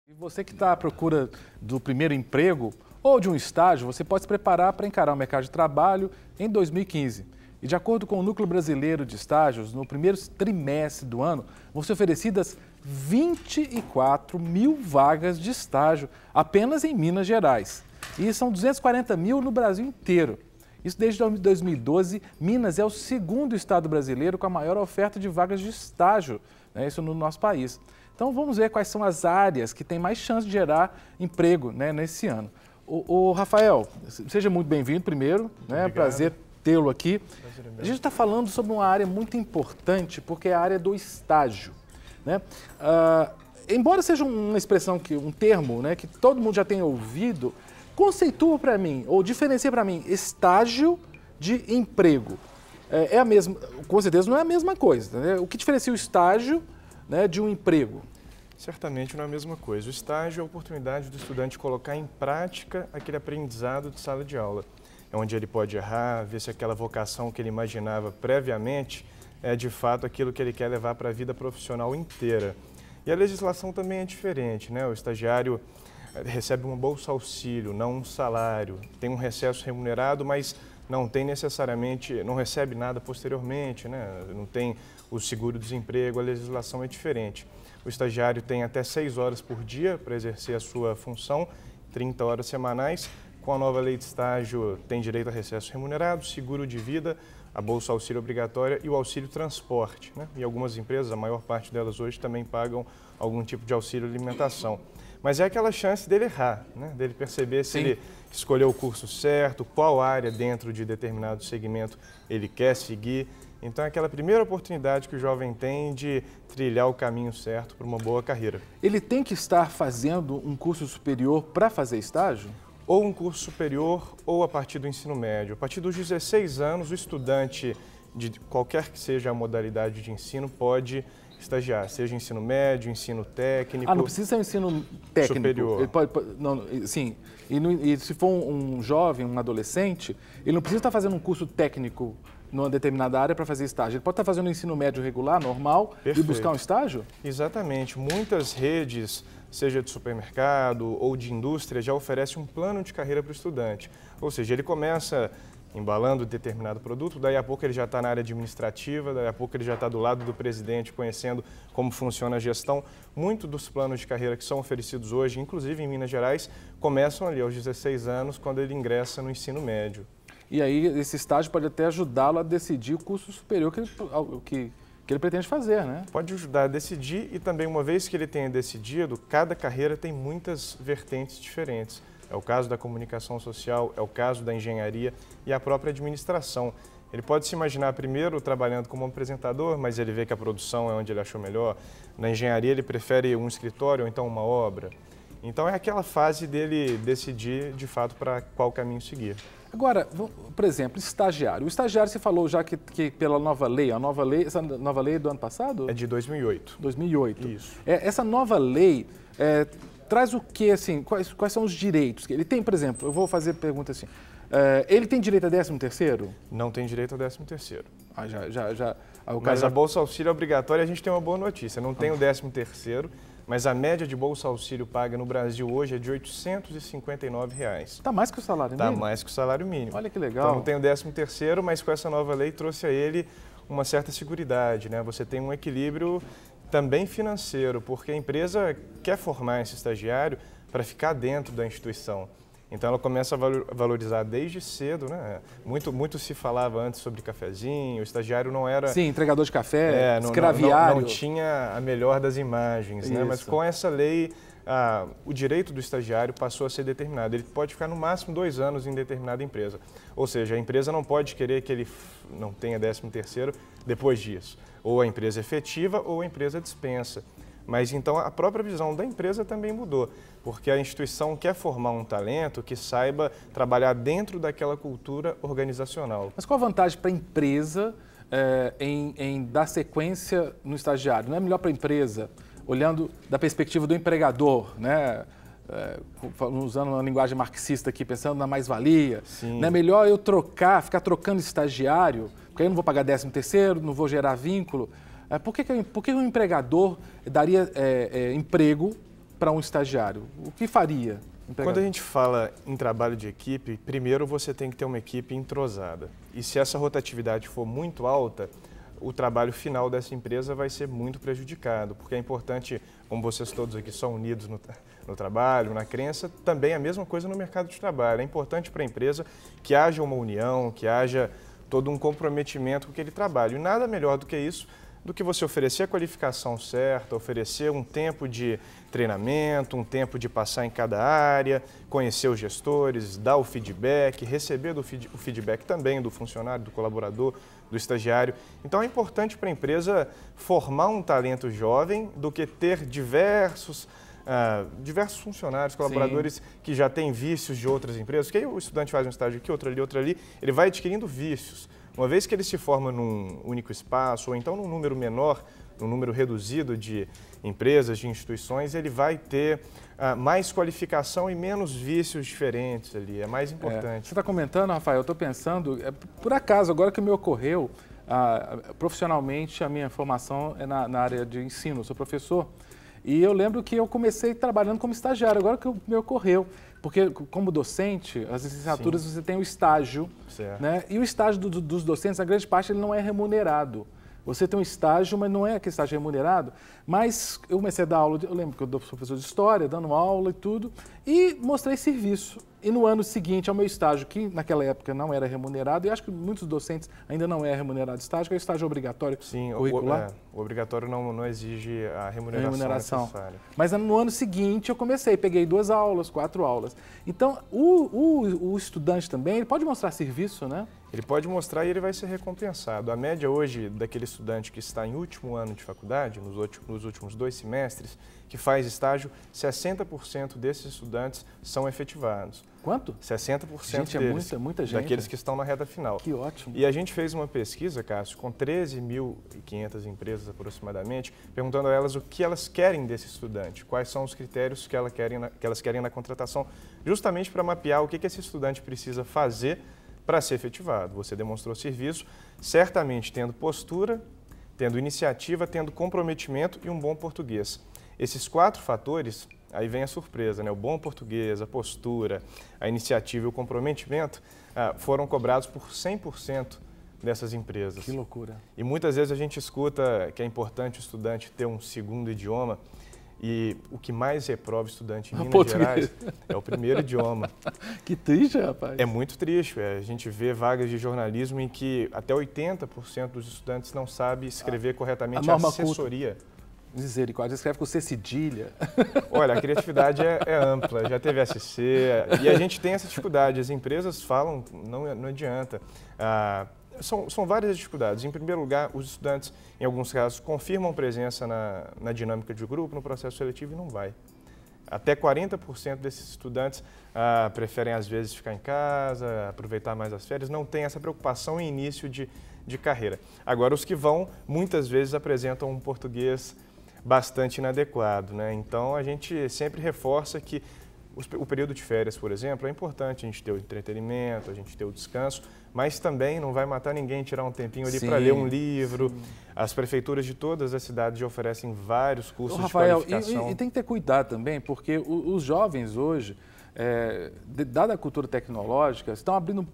E você que está à procura do primeiro emprego ou de um estágio, você pode se preparar para encarar o mercado de trabalho em 2015. E de acordo com o Núcleo Brasileiro de Estágios, no primeiro trimestre do ano, vão ser oferecidas 24 mil vagas de estágio apenas em Minas Gerais. E são 240 mil no Brasil inteiro. Isso desde 2012, Minas é o segundo estado brasileiro com a maior oferta de vagas de estágio, né, isso no nosso país. Então vamos ver quais são as áreas que têm mais chance de gerar emprego, né, nesse ano. O Rafael, seja muito bem-vindo primeiro, né, prazer tê-lo aqui. A gente está falando sobre uma área muito importante, porque é a área do estágio, né? Embora seja uma expressão, um termo, né, que todo mundo já tem ouvido, conceitua para mim, ou diferencia para mim, estágio de emprego. É a mesma, com certeza não é a mesma coisa, né? O que diferencia o estágio, né, de um emprego? Certamente não é a mesma coisa. O estágio é a oportunidade do estudante colocar em prática aquele aprendizado de sala de aula. É onde ele pode errar, ver se aquela vocação que ele imaginava previamente é de fato aquilo que ele quer levar para a vida profissional inteira. E a legislação também é diferente, né? O estagiário recebe uma bolsa auxílio, não um salário, tem um recesso remunerado, mas não tem necessariamente, não recebe nada posteriormente, né? Não tem o seguro-desemprego, a legislação é diferente. O estagiário tem até 6 horas por dia para exercer a sua função, 30 horas semanais. Com a nova lei de estágio, tem direito a recesso remunerado, seguro de vida, a bolsa auxílio obrigatória e o auxílio transporte, né? E algumas empresas, a maior parte delas hoje, também pagam algum tipo de auxílio alimentação. Mas é aquela chance dele errar, né? Dele perceber se ele escolheu o curso certo, qual área dentro de determinado segmento ele quer seguir. Então é aquela primeira oportunidade que o jovem tem de trilhar o caminho certo para uma boa carreira. Ele tem que estar fazendo um curso superior para fazer estágio? Ou um curso superior ou a partir do ensino médio. A partir dos 16 anos, o estudante, de qualquer que seja a modalidade de ensino, pode estagiar, seja ensino médio, ensino técnico. Não precisa ser um ensino técnico. Superior. Ele pode, não, sim. E se for um jovem, um adolescente, ele não precisa estar fazendo um curso técnico numa determinada área para fazer estágio. Ele pode estar fazendo um ensino médio regular, normal, Perfeito. E buscar um estágio? Exatamente. Muitas redes, seja de supermercado ou de indústria, já oferecem um plano de carreira para o estudante. Ou seja, ele começa embalando determinado produto, daí a pouco ele já está na área administrativa, daí a pouco ele já está do lado do presidente, conhecendo como funciona a gestão. Muitos dos planos de carreira que são oferecidos hoje, inclusive em Minas Gerais, começam ali aos 16 anos, quando ele ingressa no ensino médio. E aí esse estágio pode até ajudá-lo a decidir o curso superior que ele pretende fazer, né? Pode ajudar a decidir e também, uma vez que ele tenha decidido, cada carreira tem muitas vertentes diferentes. É o caso da comunicação social, é o caso da engenharia e a própria administração. Ele pode se imaginar primeiro trabalhando como apresentador, mas ele vê que a produção é onde ele achou melhor. Na engenharia ele prefere um escritório ou então uma obra. Então é aquela fase dele decidir de fato para qual caminho seguir. Agora, por exemplo, estagiário. O estagiário, você falou já que pela nova lei, essa nova lei é do ano passado? É de 2008. 2008. Isso. Essa nova lei traz o que, assim, quais são os direitos que ele tem? Por exemplo, eu vou fazer pergunta assim, ele tem direito a 13º? Não tem direito a 13º. Mas a Bolsa Auxílio é obrigatória, a gente tem uma boa notícia, não tem o 13º, mas a média de Bolsa Auxílio paga no Brasil hoje é de R$ 859. Está mais que o salário mínimo? Está mais que o salário mínimo. Olha que legal. Então não tem o 13º, mas com essa nova lei trouxe a ele uma certa seguridade, né? Você tem um equilíbrio também financeiro, porque a empresa quer formar esse estagiário para ficar dentro da instituição. Então ela começa a valorizar desde cedo, né? Muito se falava antes sobre cafezinho, o estagiário não era... Sim, entregador de café, escraviário. Não tinha a melhor das imagens, né? Mas com essa lei, o direito do estagiário passou a ser determinado. Ele pode ficar no máximo 2 anos em determinada empresa. Ou seja, a empresa não pode querer que ele não tenha 13º depois disso. Ou a empresa efetiva ou a empresa dispensa. Mas então a própria visão da empresa também mudou, porque a instituição quer formar um talento que saiba trabalhar dentro daquela cultura organizacional. Mas qual a vantagem para a empresa em dar sequência no estagiário? Não é melhor para a empresa, olhando da perspectiva do empregador, né? Usando uma linguagem marxista aqui, pensando na mais-valia, não é melhor eu ficar trocando estagiário, porque aí eu não vou pagar 13º, não vou gerar vínculo. Por que um empregador daria emprego para um estagiário? O que faria? Quando a gente fala em trabalho de equipe, primeiro você tem que ter uma equipe entrosada. E se essa rotatividade for muito alta, o trabalho final dessa empresa vai ser muito prejudicado, porque é importante, como vocês todos aqui são unidos no trabalho, na crença, também a mesma coisa no mercado de trabalho. É importante para a empresa que haja uma união, que haja todo um comprometimento com aquele trabalho. E nada melhor do que isso, do que você oferecer a qualificação certa, oferecer um tempo de treinamento, um tempo de passar em cada área, conhecer os gestores, dar o feedback, receber o feedback também do funcionário, do colaborador, do estagiário. Então é importante para a empresa formar um talento jovem do que ter diversos funcionários, colaboradores Sim. que já têm vícios de outras empresas, porque aí o estudante faz um estágio aqui, outro ali, ele vai adquirindo vícios. Uma vez que ele se forma num único espaço, ou então num número menor, num número reduzido de empresas, de instituições, ele vai ter mais qualificação e menos vícios diferentes ali, é mais importante. Você está comentando, Rafael, eu estou pensando, por acaso, agora que me ocorreu, profissionalmente a minha formação é na área de ensino, eu sou professor, e eu lembro que eu comecei trabalhando como estagiário, agora que me ocorreu. Porque, como docente, as licenciaturas Sim. você tem o estágio, né? E o estágio dos docentes, a grande parte, ele não é remunerado. Você tem um estágio, mas não é aquele estágio remunerado. Mas eu comecei a dar aula, eu lembro que eu sou professor de história, dando aula e tudo, e mostrei serviço. E no ano seguinte ao meu estágio, que naquela época não era remunerado, e acho que muitos docentes ainda não é remunerado estágio, que é o estágio obrigatório curricular. O obrigatório não exige a remuneração necessária. Mas no ano seguinte eu comecei, peguei 2 aulas, 4 aulas. Então o estudante também, ele pode mostrar serviço, né? Ele pode mostrar e ele vai ser recompensado. A média hoje daquele estudante que está em último ano de faculdade, nos últimos 2 semestres, que faz estágio, 60% desses estudantes são efetivados. Quanto? 60% deles, muita gente. Daqueles que estão na reta final. Que ótimo. E a gente fez uma pesquisa, Cássio, com 13.500 empresas aproximadamente, perguntando a elas o que elas querem desse estudante, quais são os critérios que elas querem na contratação, justamente para mapear o que esse estudante precisa fazer para ser efetivado. Você demonstrou serviço, certamente tendo postura, tendo iniciativa, tendo comprometimento e um bom português. Esses 4 fatores, aí vem a surpresa, né? O bom português, a postura, a iniciativa e o comprometimento foram cobrados por 100% dessas empresas. Que loucura. E muitas vezes a gente escuta que é importante o estudante ter um segundo idioma. E o que mais reprova estudante em Minas Gerais é o primeiro idioma. Que triste, rapaz. É muito triste. A gente vê vagas de jornalismo em que até 80% dos estudantes não sabem escrever corretamente a assessoria. Misericórdia, escreve com C cedilha. Olha, a criatividade é ampla, já teve SC, e a gente tem essa dificuldade. As empresas falam, não adianta. São várias dificuldades. Em primeiro lugar, os estudantes, em alguns casos, confirmam presença na dinâmica de grupo, no processo seletivo, e não vai. Até 40% desses estudantes preferem, às vezes, ficar em casa, aproveitar mais as férias, não tem essa preocupação em início de carreira. Agora, os que vão, muitas vezes, apresentam um português bastante inadequado, né? Então, a gente sempre reforça que o período de férias, por exemplo, é importante a gente ter o entretenimento, a gente ter o descanso, mas também não vai matar ninguém tirar um tempinho ali para ler um livro. Sim. As prefeituras de todas as cidades já oferecem vários cursos de qualificação. E tem que ter cuidado também, porque os jovens hoje, dada a cultura tecnológica, estão abrindo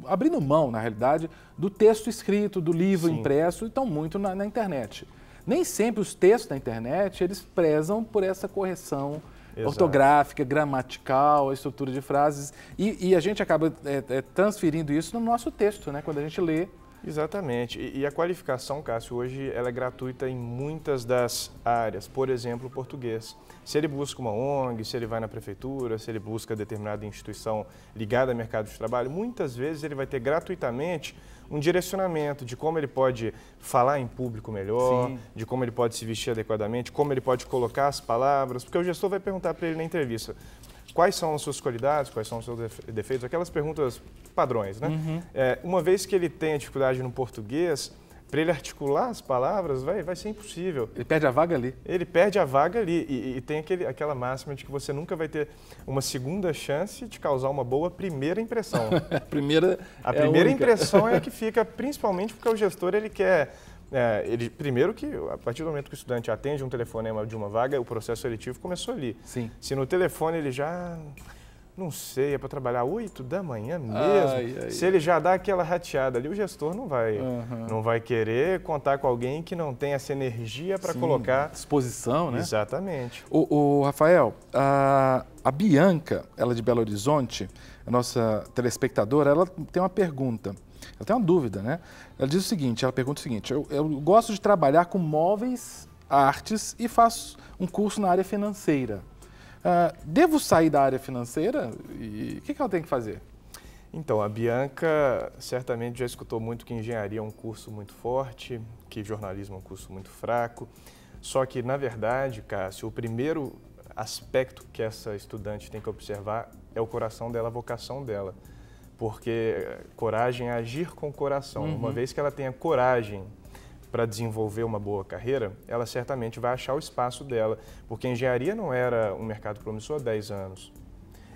abrindo mão, na realidade, do texto escrito, do livro Sim. impresso, e estão muito na internet. Nem sempre os textos da internet, eles prezam por essa correção Exato. Ortográfica, gramatical, a estrutura de frases, e a gente acaba transferindo isso no nosso texto, né, quando a gente lê. Exatamente. E a qualificação, Cássio, hoje ela é gratuita em muitas das áreas, por exemplo, o português. Se ele busca uma ONG, se ele vai na prefeitura, se ele busca determinada instituição ligada ao mercado de trabalho, muitas vezes ele vai ter gratuitamente um direcionamento de como ele pode falar em público melhor, Sim. de como ele pode se vestir adequadamente, como ele pode colocar as palavras, porque o gestor vai perguntar para ele na entrevista quais são as suas qualidades, quais são os seus defeitos, aquelas perguntas padrões, né? Uhum. Uma vez que ele tem a dificuldade no português, para ele articular as palavras, vai ser impossível. Ele perde a vaga ali. Ele perde a vaga ali e tem aquela máxima de que você nunca vai ter uma segunda chance de causar uma boa primeira impressão. A primeira impressão é a que fica, principalmente porque o gestor ele quer Primeiro que, a partir do momento que o estudante atende um telefonema de uma vaga, o processo seletivo começou ali. Sim. Se no telefone ele já, não sei, é para trabalhar 8 da manhã mesmo, se ele já dá aquela rateada ali, o gestor não vai querer contar com alguém que não tem essa energia para colocar... Disposição, né? Exatamente. O Rafael, a Bianca, ela de Belo Horizonte, a nossa telespectadora, ela tem uma pergunta. Ela tem uma dúvida, né? Ela diz o seguinte, ela pergunta o seguinte: eu gosto de trabalhar com móveis, artes e faço um curso na área financeira. Devo sair da área financeira? E o que ela tem que fazer? Então, a Bianca certamente já escutou muito que engenharia é um curso muito forte, que jornalismo é um curso muito fraco. Só que, na verdade, Cássio, o primeiro aspecto que essa estudante tem que observar é o coração dela, a vocação dela. Porque coragem é agir com o coração. Uma vez que ela tenha coragem para desenvolver uma boa carreira, ela certamente vai achar o espaço dela, porque a engenharia não era um mercado promissor há 10 anos.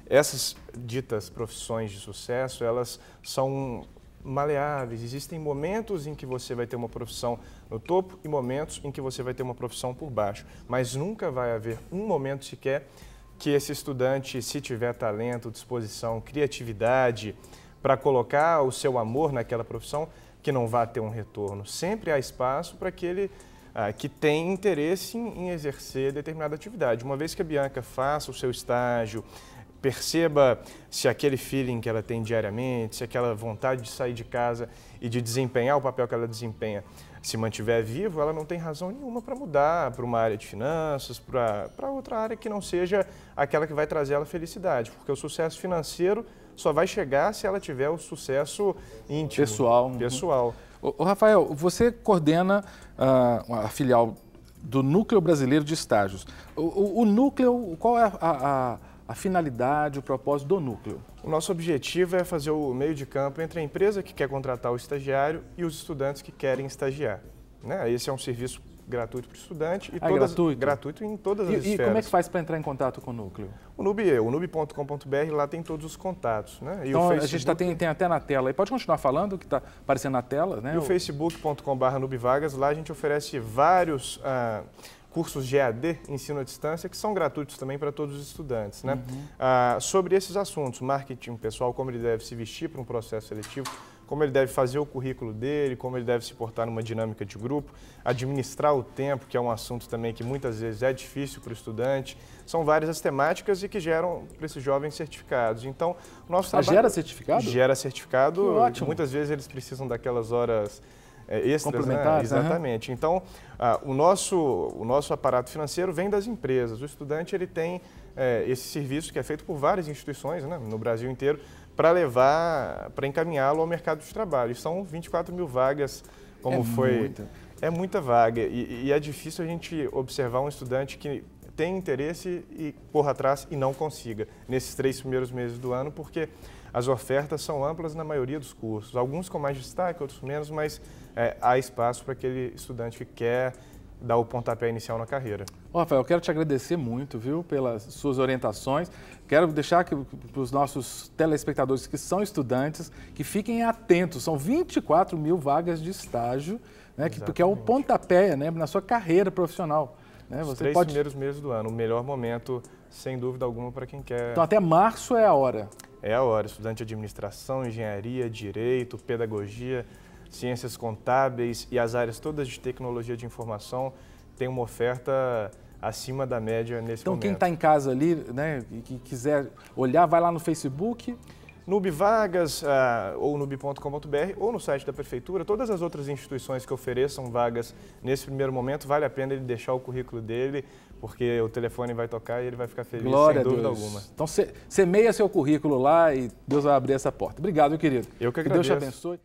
Essas ditas profissões de sucesso, elas são maleáveis. Existem momentos em que você vai ter uma profissão no topo e momentos em que você vai ter uma profissão por baixo, mas nunca vai haver um momento sequer que esse estudante, se tiver talento, disposição, criatividade para colocar o seu amor naquela profissão, que não vá ter um retorno. Sempre há espaço para aquele que tem interesse em exercer determinada atividade. Uma vez que a Bianca faça o seu estágio, perceba se aquele feeling que ela tem diariamente, se aquela vontade de sair de casa e de desempenhar o papel que ela desempenha se mantiver vivo, ela não tem razão nenhuma para mudar para uma área de finanças, para outra área que não seja aquela que vai trazer ela felicidade, porque o sucesso financeiro só vai chegar se ela tiver o sucesso íntimo. Pessoal. Ô, Rafael, você coordena a filial do Núcleo Brasileiro de Estágios. O núcleo, qual é a finalidade, o propósito do núcleo? O nosso objetivo é fazer o meio de campo entre a empresa que quer contratar o estagiário e os estudantes que querem estagiar. Né? Esse é um serviço gratuito para o estudante e gratuito em todas as esferas. E como é que faz para entrar em contato com o núcleo? O nub.com.br, lá tem todos os contatos. Né? E então, o a gente tem até na tela. E pode continuar falando, que está aparecendo na tela. Né? E o facebook.com/nubvagas, lá a gente oferece vários cursos de EAD, ensino à distância, que são gratuitos também para todos os estudantes. Né? Sobre esses assuntos, marketing pessoal, como ele deve se vestir para um processo seletivo, como ele deve fazer o currículo dele, como ele deve se portar numa dinâmica de grupo, administrar o tempo, que é um assunto também que muitas vezes é difícil para o estudante. São várias as temáticas e que geram para esses jovens certificados. Então, o nosso trabalho... Gera certificado? Gera certificado. Que ótimo. Muitas vezes eles precisam daquelas horas extras, complementares, né? Exatamente. Então, o nosso aparato financeiro vem das empresas. O estudante ele tem esse serviço que é feito por várias instituições, né, no Brasil inteiro, para encaminhá-lo ao mercado de trabalho. E são 24 mil vagas, É muita vaga. E é difícil a gente observar um estudante que tem interesse e corra atrás e não consiga nesses 3 primeiros meses do ano, porque as ofertas são amplas na maioria dos cursos. Alguns com mais destaque, outros menos, mas há espaço para aquele estudante que quer dar o pontapé inicial na carreira. Rafael, eu quero te agradecer muito, viu, pelas suas orientações. Quero deixar para os nossos telespectadores que são estudantes, que fiquem atentos. São 24 mil vagas de estágio, né, que é o pontapé, né, na sua carreira profissional. Né? Os 3 primeiros meses do ano, o melhor momento, sem dúvida alguma, para quem quer. Então, até março é a hora. É a hora. Estudante de administração, engenharia, direito, pedagogia, ciências contábeis e as áreas todas de tecnologia de informação tem uma oferta acima da média nesse momento. Então, quem está em casa ali, né, e que quiser olhar, vai lá no Facebook. Nubvagas, ou nub.com.br, ou no site da Prefeitura. Todas as outras instituições que ofereçam vagas nesse primeiro momento, vale a pena ele deixar o currículo dele, porque o telefone vai tocar e ele vai ficar feliz, Glória sem dúvida alguma. Então, semeia seu currículo lá e Deus vai abrir essa porta. Obrigado, meu querido. Eu que agradeço. Que Deus te abençoe.